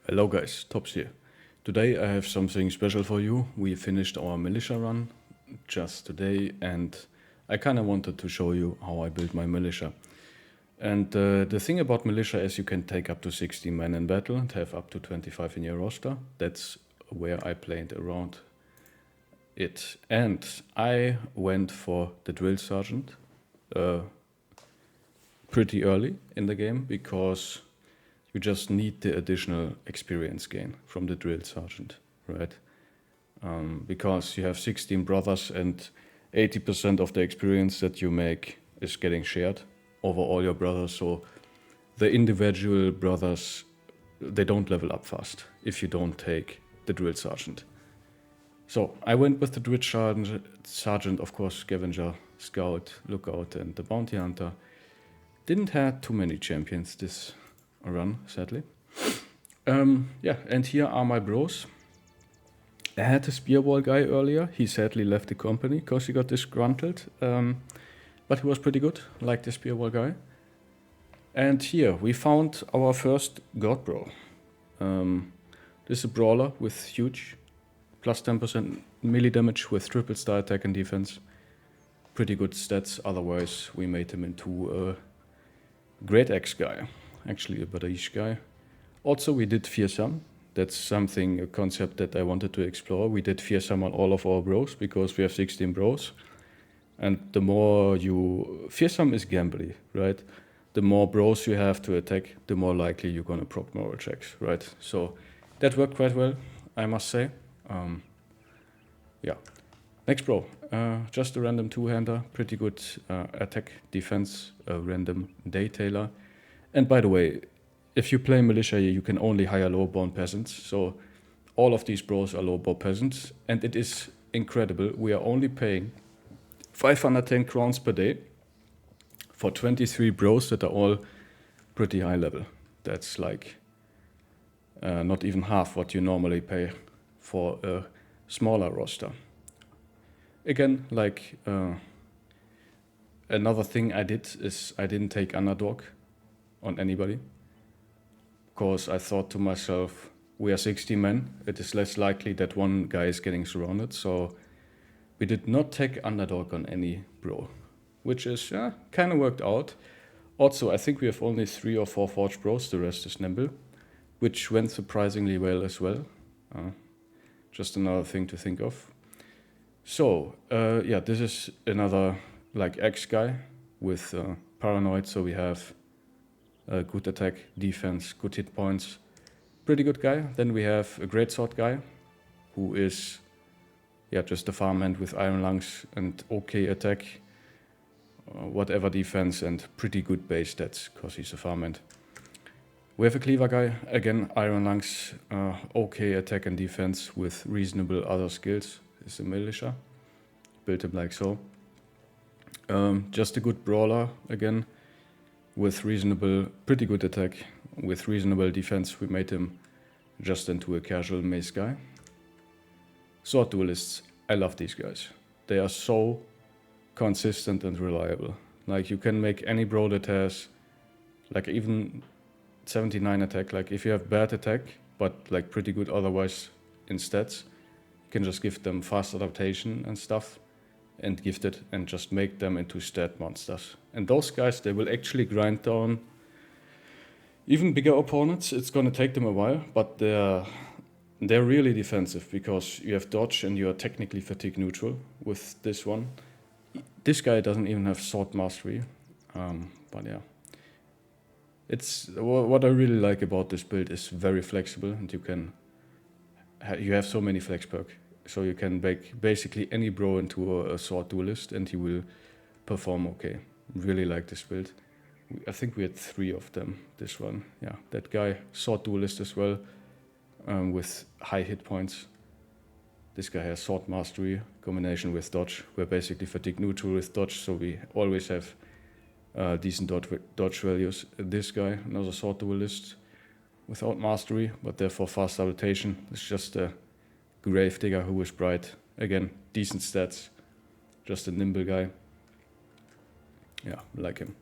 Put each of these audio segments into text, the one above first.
Hello guys, Tops here. Today I have something special for you. We finished our militia run just today and I kind of wanted to show you how I built my militia. And the thing about militia is you can take up to 60 men in battle and have up to 25 in your roster. That's where I played around it. And I went for the drill sergeant pretty early in the game because you just need the additional experience gain from the drill sergeant, right? Because you have 16 brothers and 80% of the experience that you make is getting shared over all your brothers. So the individual brothers, they don't level up fast if you don't take the drill sergeant. So I went with the drill sergeant, of course, scavenger, scout, lookout, and the bounty hunter. Didn't have too many champions this run, sadly. Yeah, and here are my bros. I had a spearball guy earlier. He sadly left the company because he got disgruntled. But he was pretty good, like the spearball guy. And here we found our first god bro. This is a brawler with huge plus 10% melee damage with triple star attack and defense. Pretty good stats, otherwise we made him into a great X guy. Actually a Badaish guy. Also we did fearsome. That's something, a concept that I wanted to explore. We did fearsome on all of our bros because we have 16 bros. And the more you... Fearsome is gambly, right? The more bros you have to attack, the more likely you're gonna proc moral checks, right? So that worked quite well, I must say. Yeah. Next bro, just a random two-hander, pretty good attack, defense, random Daytailer. And by the way, if you play militia, you can only hire low-born peasants. So all of these bros are low-born peasants. And it is incredible. We are only paying 510 crowns per day for 23 bros that are all pretty high level. That's like not even half what you normally pay for a smaller roster. Again, like another thing I did is I didn't take underdog on anybody, because I thought to myself, we are 60 men, it is less likely that one guy is getting surrounded, so we did not take underdog on any bro, which is kind of worked out. Also, I think we have only 3 or 4 forged bros, the rest is nimble, which went surprisingly well as well. Just another thing to think of. So, yeah, this is another like X guy with paranoid, so we have good attack, defense, good hit points, pretty good guy. Then we have a greatsword guy, who is, yeah, just a farmhand with iron lungs and okay attack, whatever defense, and pretty good base stats, because he's a farmhand. We have a cleaver guy, again, iron lungs, okay attack and defense with reasonable other skills. Is a militia, built him like so. Just a good brawler, again, with reasonable, pretty good attack, with reasonable defense. We made him just into a casual mace guy. Sword duelists, I love these guys. They are so consistent and reliable. Like, you can make any bro that has, like, even 79 attack. Like, if you have bad attack, but like pretty good otherwise in stats, you can just give them fast adaptation and stuff, and gift it and just make them into stat monsters. And those guys, they will actually grind down even bigger opponents. It's gonna take them a while, but they're really defensive because you have dodge and you are technically fatigue neutral with this one. This guy doesn't even have sword mastery, but yeah. It's what I really like about this build is very flexible, and you have so many flex perk. So you can make basically any bro into a sword duelist and he will perform okay. Really like this build. I think we had 3 of them this one. Yeah, that guy, sword duelist as well, with high hit points. This guy has sword mastery, combination with dodge. We're basically fatigue neutral with dodge, so we always have decent dodge values. This guy, another sword duelist without mastery, but therefore fast adaptation. It's just a grave digger who is bright. Again, decent stats. Just a nimble guy. Yeah, I like him.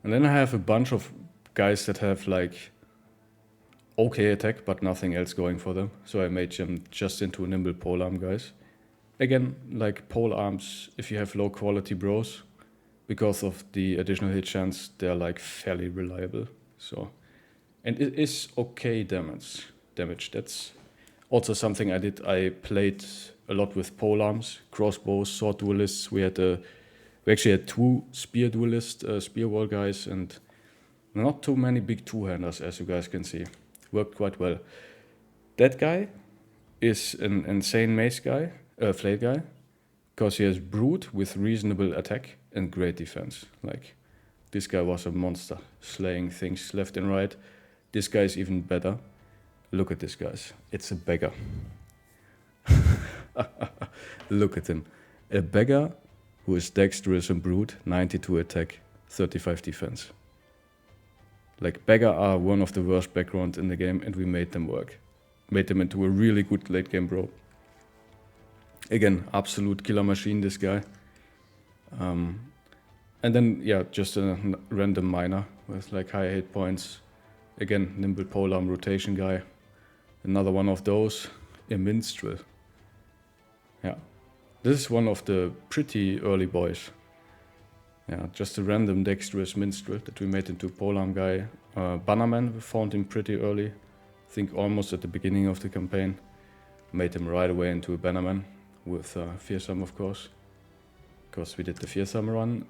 And then I have a bunch of guys that have like okay attack, but nothing else going for them. So I made them just into nimble polearm guys. Again, like polearms, if you have low quality bros, because of the additional hit chance, they're like fairly reliable. So, and it is okay damage. That's also something I did. I played a lot with polearms, crossbows, sword duelists. We actually had 2 spear duelist, spear wall guys, and not too many big two-handers, as you guys can see. Worked quite well. That guy is an insane mace guy, flayed guy, because he has brute with reasonable attack and great defense. Like, this guy was a monster, slaying things left and right. This guy is even better. Look at this, guys. It's a beggar. Look at him. A beggar who is dexterous and brute, 92 attack, 35 defense. Like, beggar are one of the worst backgrounds in the game, and we made them work. Made them into a really good late game bro. Again, absolute killer machine, this guy. And then, yeah, just a random miner with like high hit points. Again, nimble polearm rotation guy. Another one of those, a minstrel. Yeah, this is one of the pretty early boys. Yeah, just a random dexterous minstrel that we made into polearm guy. Bannerman, we found him pretty early. I think almost at the beginning of the campaign. Made him right away into a bannerman with fearsome, of course. Because we did the fearsome run.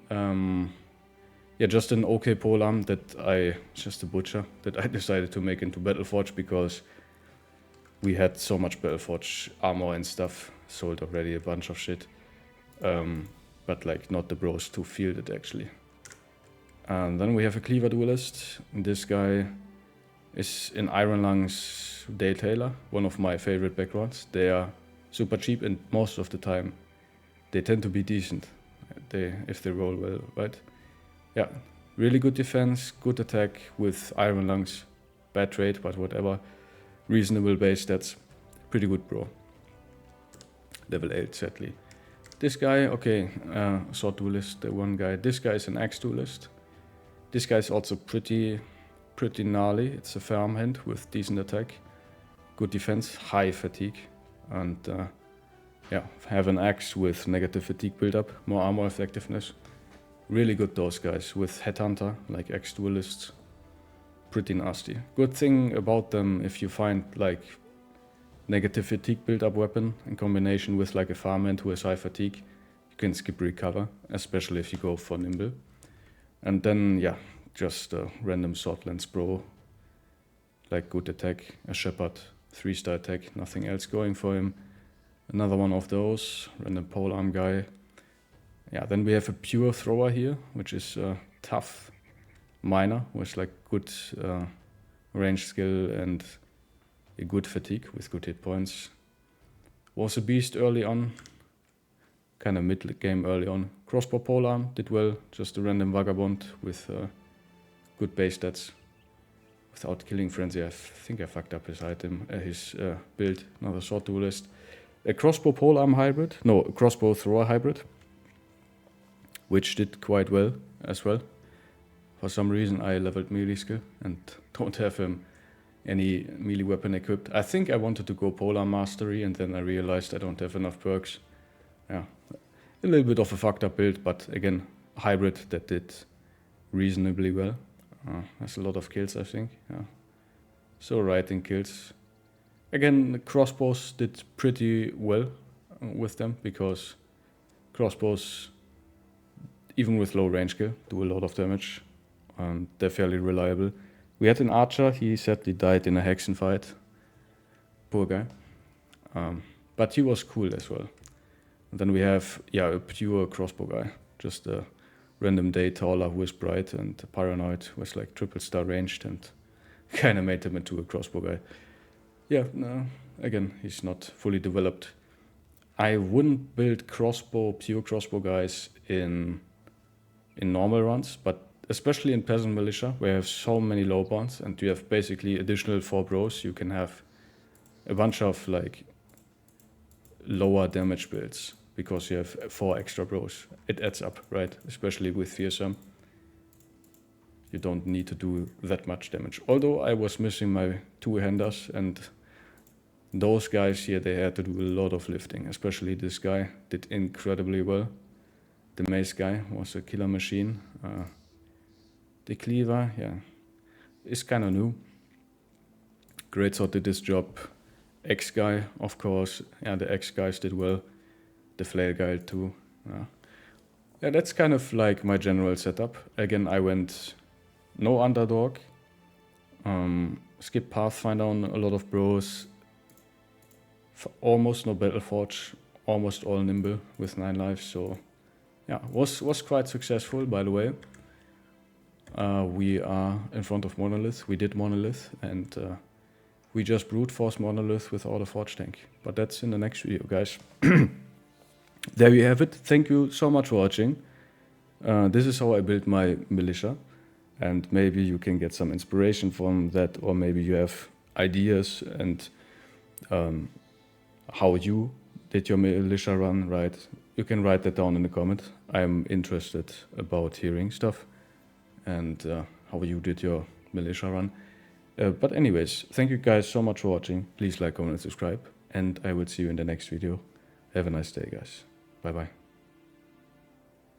Yeah, just an okay polearm just a butcher, that I decided to make into Battleforge because we had so much Battleforge armor and stuff. Sold already a bunch of shit. But like not the bros to field it actually. And then we have a cleaver duelist. This guy is in Iron Lungs Dale Taylor, one of my favorite backgrounds. They are super cheap and most of the time they tend to be decent. If they roll well, right? Yeah, really good defense, good attack with Iron Lungs. Bad trade, but whatever. Reasonable base stats. Pretty good bro. Level 8 sadly. This guy, okay, sword duelist, the one guy. This guy is an axe duelist. This guy is also pretty gnarly. It's a farmhand with decent attack, good defense, high fatigue, and yeah, have an axe with negative fatigue build-up, more armor effectiveness. Really good those guys with headhunter, like axe duelists. Pretty nasty. Good thing about them, if you find like negative fatigue build-up weapon in combination with like a farmhand who has high fatigue, you can skip recover, especially if you go for nimble. And then, yeah, just a random swordlands bro. Like good attack, a shepherd, 3-star attack, nothing else going for him. Another one of those, random polearm guy. Yeah, then we have a pure thrower here, which is a tough miner with like good range skill and a good fatigue with good hit points. Was a beast early on, kind of mid game early on. Crossbow polearm did well, just a random vagabond with good base stats. Without killing frenzy, I think I fucked up his item, his build. Another sword duelist. A crossbow polearm hybrid, no, a crossbow thrower hybrid, which did quite well as well. For some reason I leveled melee skill and don't have any melee weapon equipped. I think I wanted to go polearm mastery and then I realized I don't have enough perks. Yeah, a little bit of a fucked up build, but again, hybrid that did reasonably well. Has a lot of kills, I think. Yeah. So right in kills. Again, the crossbows did pretty well with them because crossbows, even with low range skill, do a lot of damage. They're fairly reliable. We had an archer, he sadly died in a hexen fight. Poor guy. But he was cool as well. And then we have, yeah, a pure crossbow guy. Just a random day taller who is bright and paranoid, who was like 3-star ranged and kind of made him into a crossbow guy. Yeah, no, again, he's not fully developed. I wouldn't build pure crossbow guys in normal runs, but especially in Peasant Militia, where you have so many low bonds and you have basically additional 4 bros, you can have a bunch of like lower damage builds because you have 4 extra bros. It adds up, right? Especially with fearsome. you don't need to do that much damage. Although I was missing my two-handers, and those guys here, they had to do a lot of lifting, especially this guy did incredibly well. The mace guy was a killer machine. The cleaver, yeah, is kind of new. Greatsword did this job. X guy, of course, yeah, the X guys did well. The flail guy too. Yeah, that's kind of like my general setup. Again, I went no underdog, skip Pathfinder on a lot of bros, almost no Battleforge, almost all nimble with 9 lives. So yeah, was quite successful, by the way. We are in front of Monolith. We did Monolith, and we just brute force Monolith without a Forge tank. But that's in the next video, guys. There you have it. Thank you so much for watching. This is how I built my militia, and maybe you can get some inspiration from that, or maybe you have ideas and how you did your militia run, right? You can write that down in the comment. I'm interested about hearing stuff and how you did your militia run. But anyways, thank you guys so much for watching. Please like, comment, and subscribe, and I will see you in the next video. Have a nice day, guys. Bye-bye.